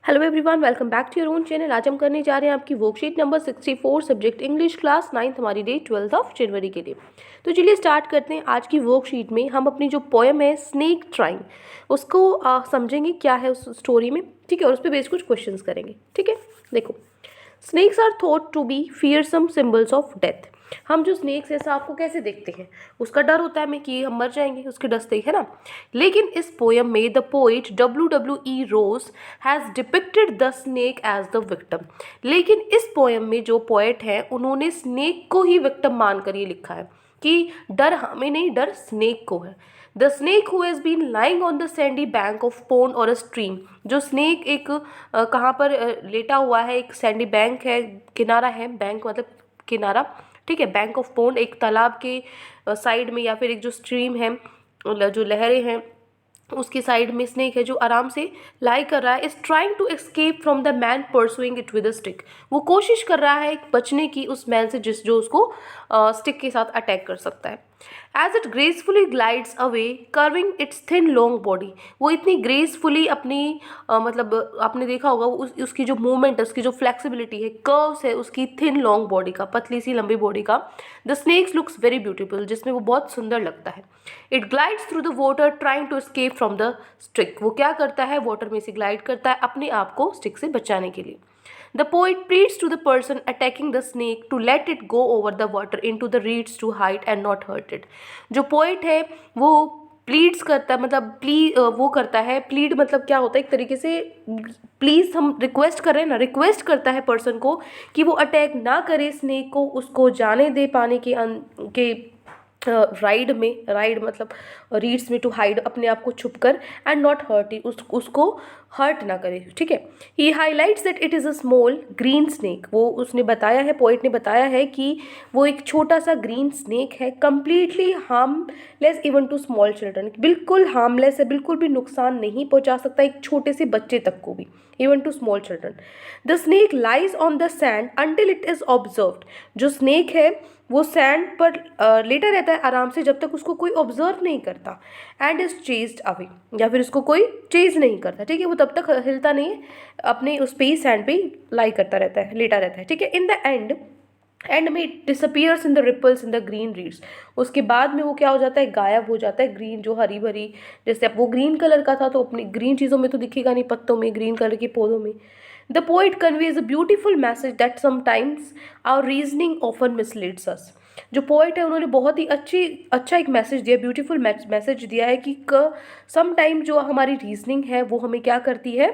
Hello everyone, welcome back to your own channel. आज हम करने जा रहे हैं आपकी worksheet number 64 subject English class 9th हमारी डेट 12 ऑफ जनवरी के लिए। तो चलिए स्टार्ट करते हैं। आज की वर्कशीट में हम अपनी जो पोएम है स्नेक ट्राइंग उसको समझेंगे क्या है उस स्टोरी में, ठीक है, और उस पर बेस कुछ क्वेश्चंस करेंगे। ठीक है, देखो, snakes are thought to be fearsome symbols of death. हम जो स्नेक्स है सांप को कैसे देखते हैं, उसका डर होता है हमें कि हम मर जाएंगे उसके डर से, है ना। लेकिन इस पोयम में the poet WWE Ross has depicted the snake as the victim. लेकिन इस पोयम में जो पोएट है उन्होंने स्नेक को ही विक्टिम मानकर ये लिखा है कि डर हमें नहीं, डर स्नेक को है। The snake who has been lying on the sandy bank of pond और अ स्ट्रीम। जो स्नेक एक कहाँ पर लेटा हुआ है, एक सैंडी बैंक है, किनारा है, बैंक मतलब किनारा, ठीक है। बैंक ऑफ पोन्ड एक तालाब के साइड में, या फिर एक जो स्ट्रीम है, जो लहरें हैं उसकी साइड में स्नेक है जो आराम से लाई कर रहा है। Is trying to escape from the man pursuing it with a stick. वो कोशिश कर रहा है बचने की उस मैन से जो उसको स्टिक के साथ अटैक कर सकता है। As it gracefully glides away curving its thin long body. वो इतनी ग्रेसफुली अपनी मतलब आपने देखा होगा उसकी जो मूवमेंट है, उसकी जो फ्लेक्सिबिलिटी है, कर्व्स है उसकी थिन लॉन्ग बॉडी का, पतली सी लंबी बॉडी का। The snakes looks very beautiful, जिसमें वो बहुत सुंदर लगता है। It glides through the water trying to escape from the stick. वो क्या करता है, वाटर में से ग्लाइड करता है अपने आप को स्टिक से बचाने के लिए। The poet pleads to the person attacking the snake to let it go over the water into the reeds to hide and not hurt it. जो poet है वो प्लीड्स करता है, मतलब वो करता है, प्लीड मतलब क्या होता है, एक तरीके से प्लीज़ हम रिक्वेस्ट कर रहे हैं ना, रिक्वेस्ट करता है पर्सन को कि वो अटैक ना करे स्नेक को, उसको जाने दे पानी के राइड में, राइड मतलब रीड्स में, टू हाइड अपने आप को छुप कर, एंड नॉट हर्ट इट, उसको हर्ट ना करे, ठीक है। He highlights that it is a small green snake. वो उसने बताया है, पोइट ने बताया है कि वो एक छोटा सा ग्रीन स्नेक है, completely harmless even to small children. बिल्कुल हार्मलेस है, बिल्कुल भी नुकसान नहीं पहुंचा सकता एक छोटे से बच्चे तक को भी, even to small children. The snake lies on the sand until it is observed. जो स्नेक है वो सैंड पर लेटा रहता है आराम से जब तक उसको कोई ऑब्जर्व नहीं करता, एंड इज चेज्ड अवे, या फिर उसको कोई चेज नहीं करता, ठीक है। वो तब तक हिलता नहीं है, अपने उस पे ही सैंड पे ही लाई करता रहता है, लेटा रहता है, ठीक है। इन द एंड में it disappears in the ripples in the green reeds. उसके बाद में वो क्या हो जाता है, गायब हो जाता है। ग्रीन जो हरी भरी, जैसे अब वो ग्रीन कलर का था तो अपनी ग्रीन चीज़ों में तो दिखेगा नहीं, पत्तों में, ग्रीन कलर के पौधों में। The poet conveys a beautiful message that sometimes our reasoning often misleads us. जो पोइट है उन्होंने बहुत ही अच्छा एक मैसेज दिया, ब्यूटीफुल मैसेज दिया है कि सम टाइम जो हमारी रीजनिंग है वो हमें क्या करती है,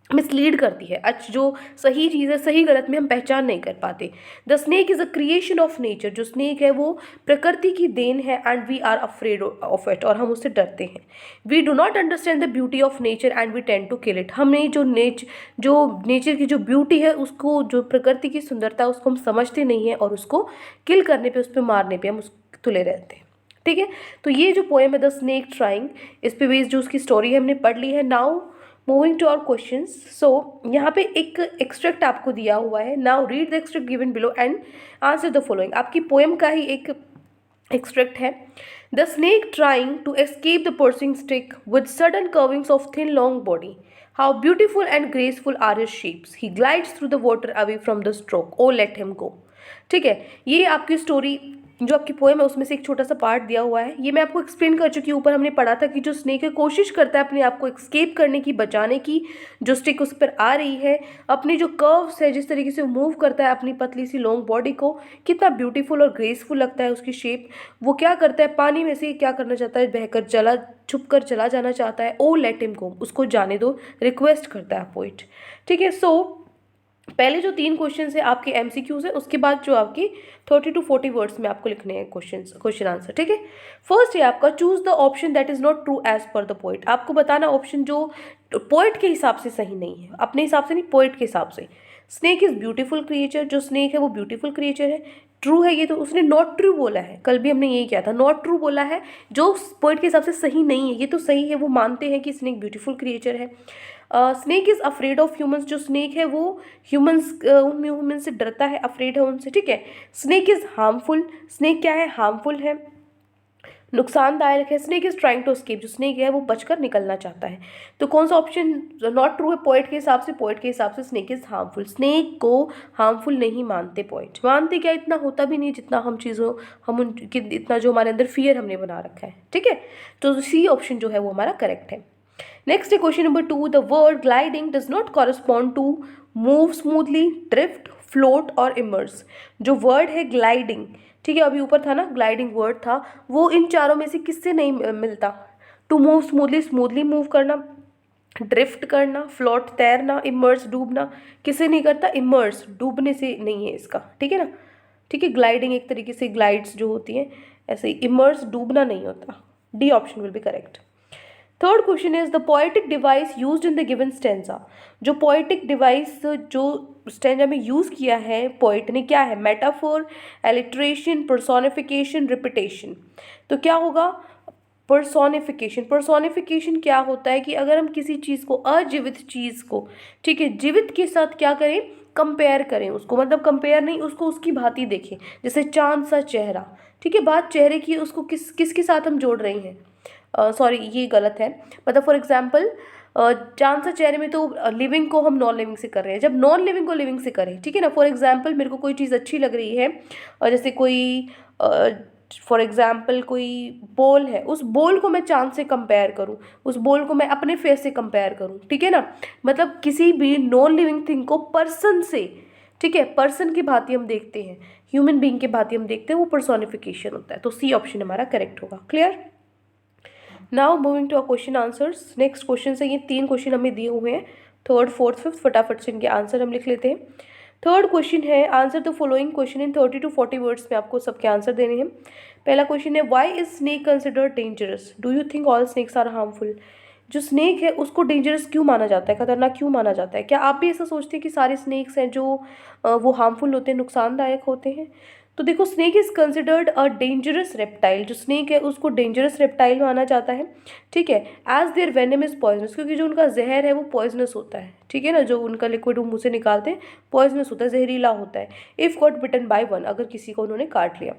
मिसलीड करती है। जो सही चीज़ है, सही गलत में हम पहचान नहीं कर पाते। The snake is a creation of nature. जो स्नेक है वो प्रकृति की देन है, and we are afraid of it, और हम उससे डरते हैं। We do not understand the beauty of nature and we tend to kill it. हमें जो नेचर की जो ब्यूटी है, उसको, जो प्रकृति की सुंदरता है, उसको हम समझते नहीं हैं, और उसको किल करने पर, उस पर मारने पर हम उस तुले रहते हैं, ठीक है। तो ये जो पोएम है द स्नेक ट्राइंग, इस पे बेस्ड जो उसकी स्टोरी है हमने पढ़ ली है। Now moving to our questions. So यहाँ पे एक एक्सट्रैक्ट आपको दिया हुआ है। Now read the extract given below and answer the following. आपकी पोएम का ही एक एक्सट्रैक्ट है। The snake trying to escape the pursuing stick with sudden curvings of thin long body, how beautiful and graceful are his shapes, he glides through the water away from the stroke, O let him गो। ठीक है, ये आपकी story जो आपकी poem है उसमें से एक छोटा सा पार्ट दिया हुआ है। ये मैं आपको एक्सप्लेन कर चुकी हूँ। ऊपर हमने पढ़ा था कि जो स्नेक है कोशिश करता है अपने आप को एस्केप करने की, बचाने की। जो स्टिक उस पर आ रही है, अपनी जो कर्व्स है, जिस तरीके से वो मूव करता है अपनी पतली सी लॉन्ग बॉडी को, कितना ब्यूटीफुल और ग्रेसफुल लगता है उसकी शेप। वो क्या करता है, पानी में से क्या करना चाहता है, बहकर छुप कर चला जाना चाहता है। ओ लेट हिम गो, उसको जाने दो, रिक्वेस्ट करता है पोइट, ठीक है। सो पहले जो 3 क्वेश्चन है आपके एमसीक्यूज है, उसके बाद जो आपके 30 to 40 वर्ड्स में आपको लिखने हैं क्वेश्चन आंसर, ठीक है। फर्स्ट है आपका choose the option that is not true as per the poet. आपको बताना ऑप्शन जो पोइट के हिसाब से सही नहीं है, अपने हिसाब से नहीं, पोइट के हिसाब से। Snake is beautiful creature. जो स्नेक है वो ब्यूटीफुल क्रिएचर है। ट्रू है ये, तो उसने नॉट ट्रू बोला है, कल भी हमने यही किया था, नॉट ट्रू बोला है, जो पोइट के हिसाब से सही नहीं है। ये तो सही है, वो मानते हैं कि स्नेक ब्यूटीफुल क्रिएचर है। Snake is afraid of humans. जो स्नेक है वो ह्यूमंस से डरता है, अफ्रेड है उनसे, ठीक है। Snake is harmful. स्नेक क्या है, हार्मफुल है। नुकसानदायक है। Snake is trying to escape, जो स्नेक है वो बचकर निकलना चाहता है। तो कौन सा ऑप्शन नॉट ट्रू है पोएट के हिसाब से? पोएट के हिसाब से स्नेक इज हार्मफुल, स्नेक को हार्मफुल नहीं मानते पोएट। मानते क्या, इतना होता भी नहीं जितना हम उनके इतना जो हमारे अंदर फियर हमने बना रखा है। ठीक है, तो सी ऑप्शन जो है वो हमारा करेक्ट है। नेक्स्ट है question number 2, the word gliding does not correspond to move smoothly, drift, float और इमर्स। जो वर्ड है ग्लाइडिंग, ठीक है, अभी ऊपर था ना ग्लाइडिंग वर्ड था, वो इन चारों में से किससे नहीं मिलता? To move smoothly, smoothly move करना, ड्रिफ्ट करना, फ्लोट तैरना, इमर्स डूबना, किसे नहीं करता? इमर्स डूबने से नहीं है इसका। ठीक है ना, ठीक है, ग्लाइडिंग एक तरीके से ग्लाइड्स जो होती हैं ऐसे ही, इमर्स डूबना नहीं होता। D option will be correct. Third question is the poetic device used in the given stanza. जो पोएटिक डिवाइस जो स्टेंजा में यूज किया है पोएट ने, क्या है? Metaphor, alliteration, personification, repetition. तो क्या होगा? पर्सोनिफिकेशन। पर्सोनिफिकेशन क्या होता है कि अगर हम किसी चीज़ को, अजीवित चीज़ को, ठीक है, जीवित के साथ क्या करें? कंपेयर करें उसको, मतलब कंपेयर नहीं, उसको उसकी भांति देखें। जैसे चांद सा चेहरा, ठीक है, बात चेहरे की, उसको किसके साथ हम जोड़ रहे हैं? सॉरी ये गलत है, मतलब फॉर एग्जाम्पल चांद सा चेहरे में तो लिविंग को हम नॉन लिविंग से कर रहे हैं, जब नॉन लिविंग को लिविंग से करें, ठीक है ना। फॉर एग्जाम्पल मेरे को कोई चीज़ अच्छी लग रही है, और जैसे कोई फॉर एग्जाम्पल कोई बॉल है, उस बॉल को मैं चांद से कंपेयर करूं, उस बॉल को मैं अपने फेस से कंपेयर करूं, ठीक है ना। मतलब किसी भी नॉन लिविंग थिंग को पर्सन से, ठीक है, पर्सन की भांति हम देखते हैं, ह्यूमन बीइंग की भांति हम देखते हैं, वो पर्सोनिफिकेशन होता है। तो सी ऑप्शन हमारा करेक्ट होगा। Clear? Now moving to a question answers. Next question से, ये 3 क्वेश्चन हमें दिए हुए हैं, थर्ड, फोर्थ, फिफ्थ, फटाफट से इनके आंसर हम लिख लेते हैं। थर्ड क्वेश्चन है, answer the following question in 30 to 40 words में आपको सबके आंसर देने हैं। पहला क्वेश्चन है, why is snake considered dangerous? Do you think all snakes are harmful? जो स्नेक है उसको डेंजरस क्यों माना जाता है, खतरनाक क्यों माना जाता है? क्या आप भी ऐसा सोचते हैं कि सारे स्नेक्स हैं जो वो हार्मफुल होते हैं, नुकसानदायक होते हैं? तो देखो, snake is considered a dangerous reptile. जो स्नेक है उसको डेंजरस रेप्टाइल माना जाता है, ठीक है, as their venom is poisonous, क्योंकि जो उनका जहर है वो पॉइजनस होता है, ठीक है ना, जो उनका लिक्विड वो मुंह से निकालते हैं पॉइजनस होता है, जहरीला होता है। If got bitten by one, अगर किसी को उन्होंने काट लिया।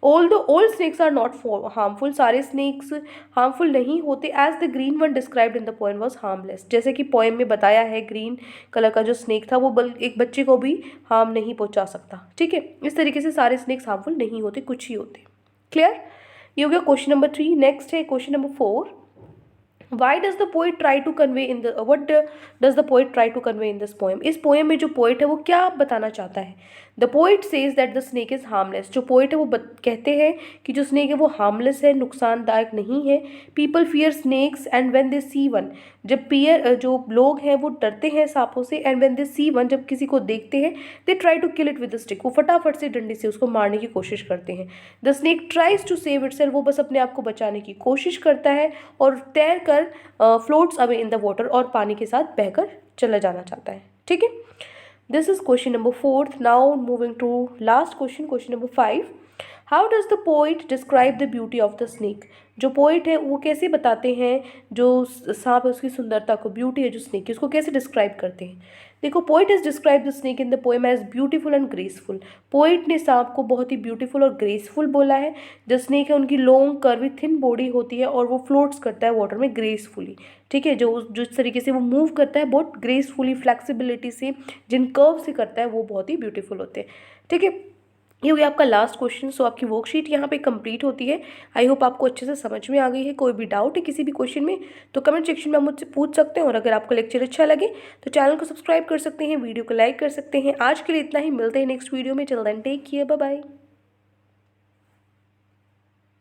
All snakes are not harmful, सारे स्नेक्स हार्मफुल नहीं होते, as the green one described in the poem was harmless. जैसे कि पोएम में बताया है, ग्रीन कलर का जो स्नेक था वो एक बच्चे को भी हार्म नहीं पहुंचा सकता, ठीक है। इस तरीके से सारे स्नेक्स हार्मफुल नहीं होते, कुछ ही होते। क्लियर? ये हो गया क्वेश्चन नंबर 3। नेक्स्ट है question number 4, Why does the poet try to convey in the does the poet try to convey in this poem? इस पोएम में जो पोएट है वो क्या बताना चाहता है? The poet says that the snake is harmless. जो पोएट है वो कहते हैं कि जो स्नेक है वो हार्मलेस है, नुकसानदायक नहीं है। People fear snakes and when they see one, जब जो लोग हैं वो डरते हैं सांपों से, and when they see one, जब किसी को देखते हैं, they try to kill it with a stick, वो फटाफट से डंडे से उसको मारने की कोशिश करते हैं। The snake tries to save itself, वो बस अपने आप को बचाने की कोशिश करता है और तैर कर floats away in the water, और पानी के साथ बहकर चला जाना चाहता है, ठीक है। This is question number 4। Now moving to last question, question number 5, how does the poet describe the beauty of the snake? जो पोइट है वो कैसे बताते हैं जो सांप है उसकी सुंदरता को, ब्यूटी है जो स्नेक की उसको कैसे डिस्क्राइब करते हैं? देखो, poet is describe the snake in the poem as beautiful and graceful. Poet ने सांप को बहुत ही ब्यूटीफुल और ग्रेसफुल बोला है। जो स्नेक है उनकी लॉन्ग कर्वी थिन बॉडी होती है और वो फ्लोट्स करता है वाटर में ग्रेसफुली, ठीक है। जो जिस तरीके से वो मूव करता है बहुत ग्रेसफुली, फ्लेक्सिबिलिटी से, जिन कर्व से करता है वो बहुत ही ब्यूटीफुल होते हैं, ठीक है। ये हो गया आपका लास्ट क्वेश्चन। सो आपकी वर्कशीट यहाँ पे कंप्लीट होती है। आई होप आपको अच्छे से समझ में आ गई है। कोई भी डाउट है किसी भी क्वेश्चन में तो कमेंट सेक्शन में आप मुझसे पूछ सकते हैं, और अगर आपको लेक्चर अच्छा लगे तो चैनल को सब्सक्राइब कर सकते हैं, वीडियो को लाइक कर सकते हैं। आज के लिए इतना ही, मिलते हैं नेक्स्ट वीडियो में। Till then take care, bye bye.